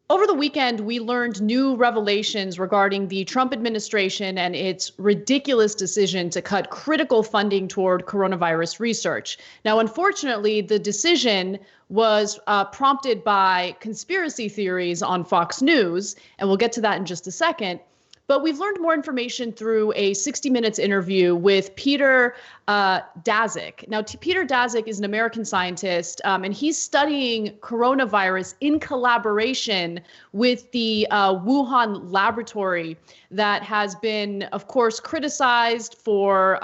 Over the weekend, we learned new revelations regarding the Trump administration and its ridiculous decision to cut critical funding toward coronavirus research. Now, unfortunately, the decision was prompted by conspiracy theories on Fox News, and we'll get to that in just a second. But we've learned more information through a 60 Minutes interview with Peter Daszak. Now, Peter Daszak is an American scientist, and he's studying coronavirus in collaboration with the Wuhan laboratory that has been, of course, criticized for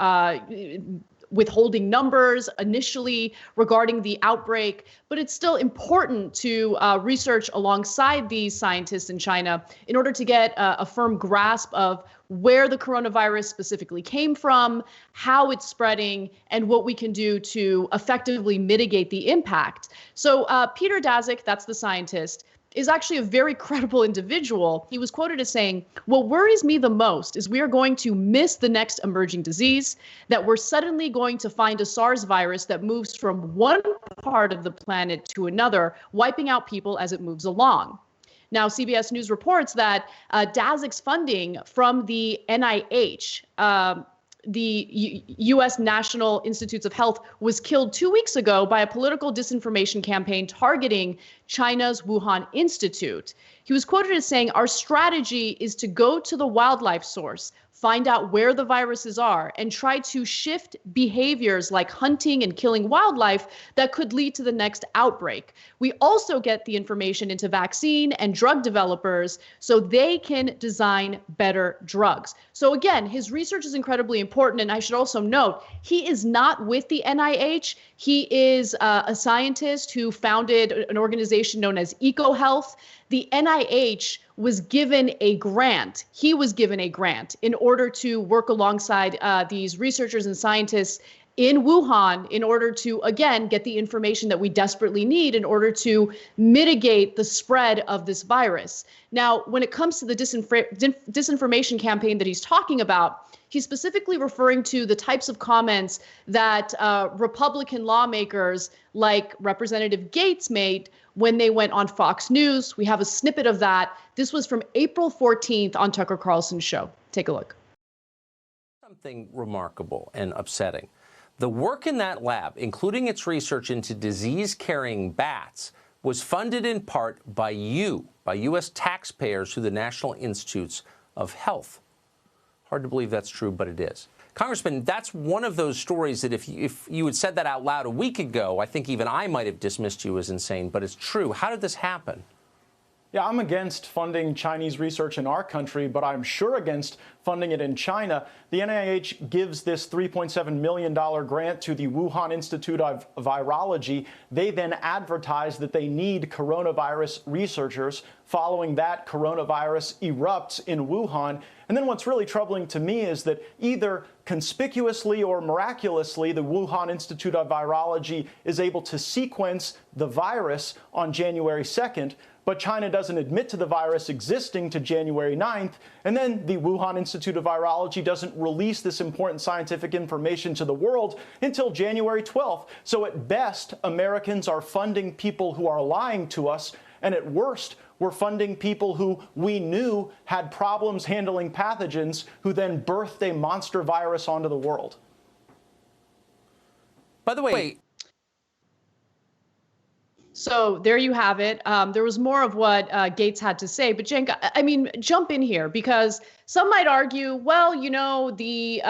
withholding numbers initially regarding the outbreak, but it's still important to research alongside these scientists in China in order to get a firm grasp of where the coronavirus specifically came from, how it's spreading, and what we can do to effectively mitigate the impact. So Peter Daszak, that's the scientist, is actually a very credible individual. He was quoted as saying, "What worries me the most is we are going to miss the next emerging disease, that we're suddenly going to find a SARS virus that moves from one part of the planet to another, wiping out people as it moves along." Now, CBS News reports that Daszak's funding from the NIH, the U.S. National Institutes of Health, was killed 2 weeks ago by a political disinformation campaign targeting China's Wuhan Institute. He was quoted as saying, "Our strategy is to go to the wildlife source, find out where the viruses are, and try to shift behaviors like hunting and killing wildlife that could lead to the next outbreak. We also get the information into vaccine and drug developers so they can design better drugs." So again, his research is incredibly important. And I should also note, he is not with the NIH. He is a scientist who founded an organization known as EcoHealth. The NIH was given a grant. He was given a grant in order to work alongside these researchers and scientists in Wuhan in order to, again, get the information that we desperately need in order to mitigate the spread of this virus. Now, when it comes to the disinformation campaign that he's talking about, he's specifically referring to the types of comments that Republican lawmakers like Representative Gates made when they went on Fox News. We have a snippet of that. This was from April 14th on Tucker Carlson's show. Take a look. Something remarkable and upsetting. The work in that lab, including its research into disease-carrying bats, was funded in part by U.S. taxpayers through the National Institutes of Health. Hard to believe that's true, but it is. Congressman, that's one of those stories that if you had said that out loud a week ago, I think even I might have dismissed you as insane, but it's true. How did this happen? Yeah, I'm against funding Chinese research in our country, but I'm sure against funding it in China. The NIH gives this $3.7 million grant to the Wuhan Institute of Virology. They then advertise that they need coronavirus researchers. Following that, coronavirus erupts in Wuhan. And then what's really troubling to me is that either conspicuously or miraculously, the Wuhan Institute of Virology is able to sequence the virus on January 2nd, but China doesn't admit to the virus existing to January 9th, and then the Wuhan Institute of Virology doesn't release this important scientific information to the world until January 12th. So at best, Americans are funding people who are lying to us, and at worst, we're funding people who we knew had problems handling pathogens, who then birthed a monster virus onto the world. By the way, so there you have it. There was more of what Gates had to say, but Cenk, I mean, jump in here, because some might argue, well, you know, the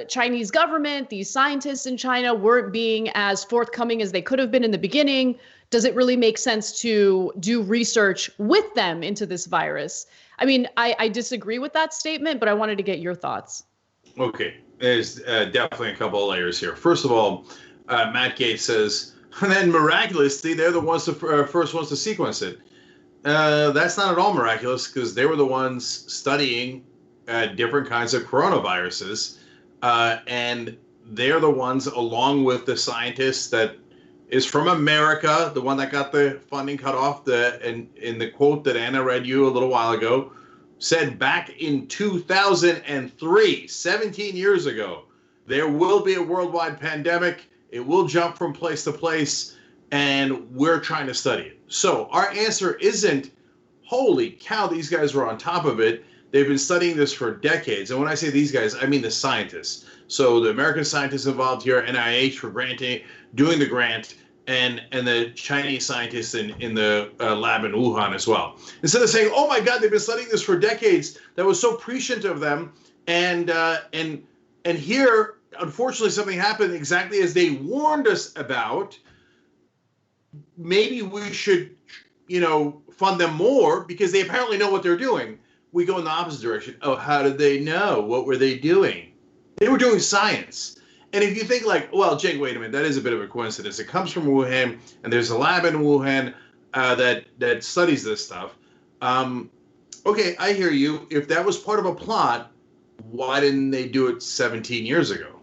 Chinese government, these scientists in China weren't being as forthcoming as they could have been in the beginning. Does it really make sense to do research with them into this virus? I mean, I disagree with that statement, but I wanted to get your thoughts. Okay, there's definitely a couple of layers here. First of all, Matt Gaetz says, and then miraculously, they're the ones, first ones to sequence it. That's not at all miraculous, because they were the ones studying different kinds of coronaviruses, and they're the ones, along with the scientists that is from America, the one that got the funding cut off, in the quote that Anna read you a little while ago, said back in 2003, 17 years ago, there will be a worldwide pandemic. It will jump from place to place, and we're trying to study it. So our answer isn't holy cow, these guys were on top of it. They've been studying this for decades. And when I say these guys, I mean the scientists. So the American scientists involved here, NIH for doing the grant, and the Chinese scientists in the lab in Wuhan as well. Instead of saying, oh my God, they've been studying this for decades, that was so prescient of them. And here, unfortunately, something happened exactly as they warned us about. Maybe we should, fund them more because they apparently know what they're doing. We go in the opposite direction. Oh, how did they know? What were they doing? They were doing science. And if you think like, well, Cenk, wait a minute, that is a bit of a coincidence. It comes from Wuhan, and there's a lab in Wuhan that studies this stuff. Okay, I hear you. If that was part of a plot, why didn't they do it 17 years ago?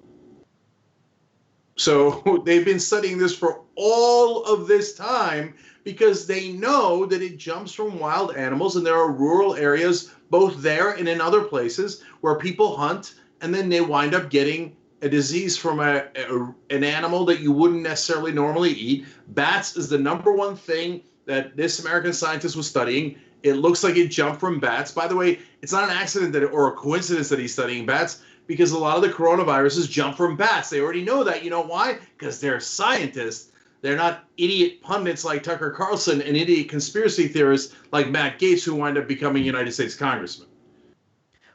So they've been studying this for all of this time because they know that it jumps from wild animals, and there are rural areas both there and in other places where people hunt, and then they wind up getting a disease from an animal that you wouldn't necessarily normally eat. Bats is the number one thing that this American scientist was studying. It looks like it jumped from bats. By the way, it's not an accident or a coincidence that he's studying bats, because a lot of the coronaviruses jump from bats. They already know that. You know why? Because they're scientists. They're not idiot pundits like Tucker Carlson and idiot conspiracy theorists like Matt Gaetz, who wind up becoming United States congressman.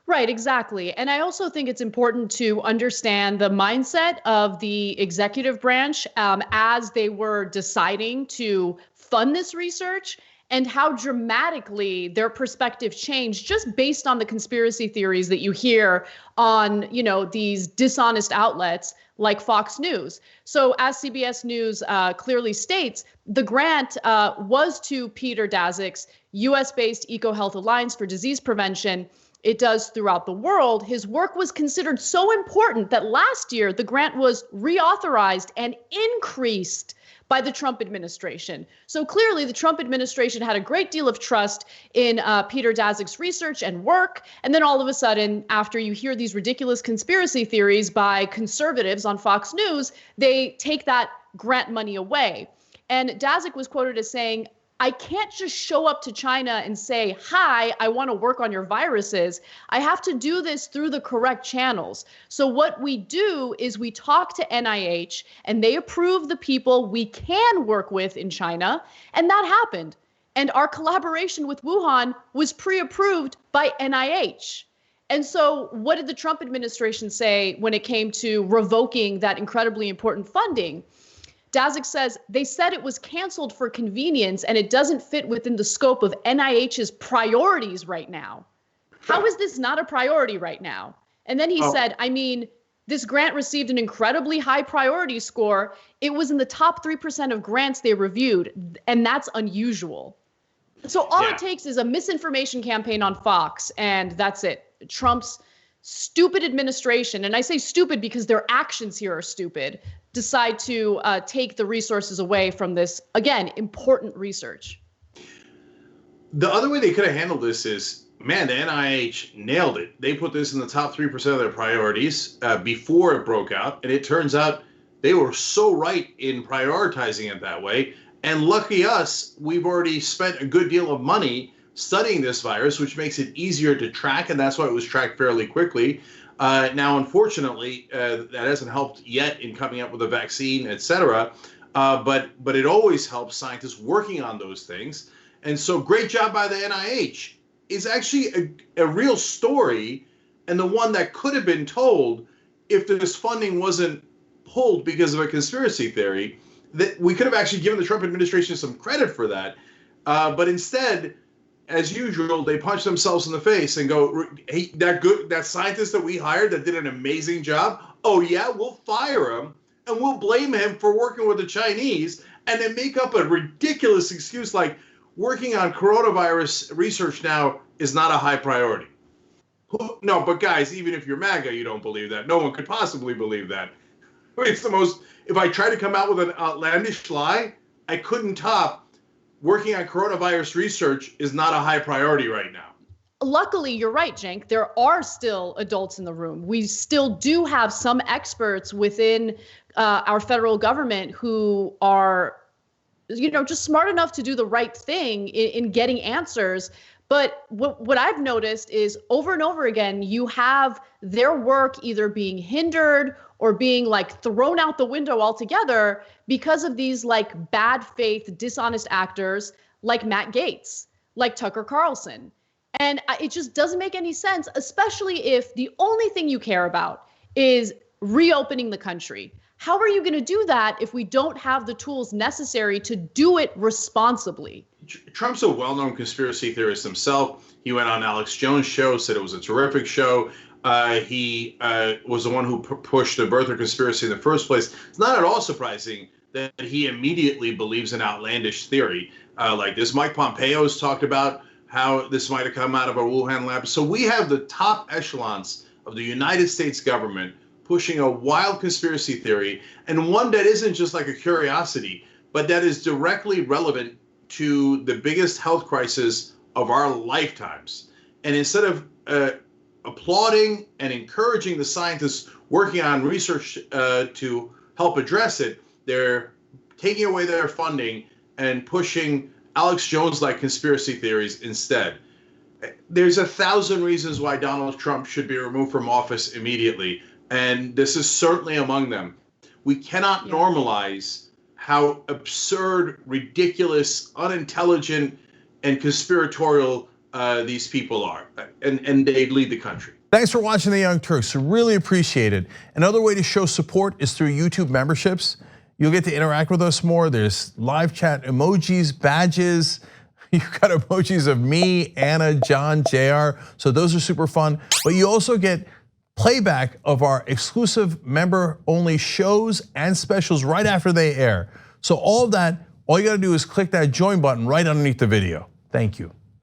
Right, exactly. And I also think it's important to understand the mindset of the executive branch as they were deciding to fund this research, and how dramatically their perspective changed just based on the conspiracy theories that you hear on, these dishonest outlets like Fox News. So as CBS News clearly states, the grant was to Peter Daszak's U.S.-based EcoHealth Alliance for Disease Prevention. It does throughout the world. His work was considered so important that last year the grant was reauthorized and increased by the Trump administration. So clearly the Trump administration had a great deal of trust in Peter Daszak's research and work. And then all of a sudden, after you hear these ridiculous conspiracy theories by conservatives on Fox News, they take that grant money away. And Daszak was quoted as saying, I can't just show up to China and say, hi, I want to work on your viruses. I have to do this through the correct channels. So what we do is we talk to NIH, and they approve the people we can work with in China. And that happened. And our collaboration with Wuhan was pre-approved by NIH. And so what did the Trump administration say when it came to revoking that incredibly important funding? Daszak says they said it was canceled for convenience and it doesn't fit within the scope of NIH's priorities right now. How is this not a priority right now? And then he said, this grant received an incredibly high priority score. It was in the top 3% of grants they reviewed, and that's unusual. So all it takes is a misinformation campaign on Fox, and that's it. Trump's stupid administration, and I say stupid because their actions here are stupid, decide to take the resources away from this, again, important research. The other way they could have handled this is, man, the NIH nailed it. They put this in the top 3% of their priorities before it broke out. And it turns out they were so right in prioritizing it that way. And lucky us, we've already spent a good deal of money studying this virus, which makes it easier to track. And that's why it was tracked fairly quickly. Now, unfortunately, that hasn't helped yet in coming up with a vaccine, et cetera. But it always helps scientists working on those things. And so great job by the NIH is actually a real story, and the one that could have been told if this funding wasn't pulled because of a conspiracy theory. That we could have actually given the Trump administration some credit for that. But instead, as usual, they punch themselves in the face and go, hey, that scientist that we hired that did an amazing job, oh yeah, we'll fire him and we'll blame him for working with the Chinese, and then make up a ridiculous excuse like working on coronavirus research now is not a high priority. No, but guys, even if you're MAGA, you don't believe that. No one could possibly believe that. It's the most, if I try to come out with an outlandish lie, I couldn't top working on coronavirus research is not a high priority right now. Luckily, you're right, Cenk. There are still adults in the room. We still do have some experts within our federal government who are just smart enough to do the right thing in getting answers. But what I've noticed is over and over again, you have their work either being hindered or being like thrown out the window altogether because of these like bad faith, dishonest actors like Matt Gaetz, like Tucker Carlson. And it just doesn't make any sense, especially if the only thing you care about is reopening the country. How are you going to do that if we don't have the tools necessary to do it responsibly? Trump's a well-known conspiracy theorist himself. He went on Alex Jones' show, said it was a terrific show. He was the one who pushed the birther conspiracy in the first place. It's not at all surprising that he immediately believes an outlandish theory like this. Mike Pompeo has talked about how this might have come out of a Wuhan lab. So we have the top echelons of the United States government pushing a wild conspiracy theory, and one that isn't just like a curiosity, but that is directly relevant to the biggest health crisis of our lifetimes. And instead of applauding and encouraging the scientists working on research to help address it, they're taking away their funding and pushing Alex Jones-like conspiracy theories instead. There's 1,000 reasons why Donald Trump should be removed from office immediately, and this is certainly among them. We cannot normalize how absurd, ridiculous, unintelligent, and conspiratorial these people are, and they lead the country. Thanks for watching The Young Turks. Really appreciate it. Another way to show support is through YouTube memberships. You'll get to interact with us more. There's live chat emojis, badges. You've got emojis of me, Anna, John, JR. So those are super fun. But you also get playback of our exclusive member-only shows and specials right after they air. So all of that, all you gotta do is click that join button right underneath the video. Thank you.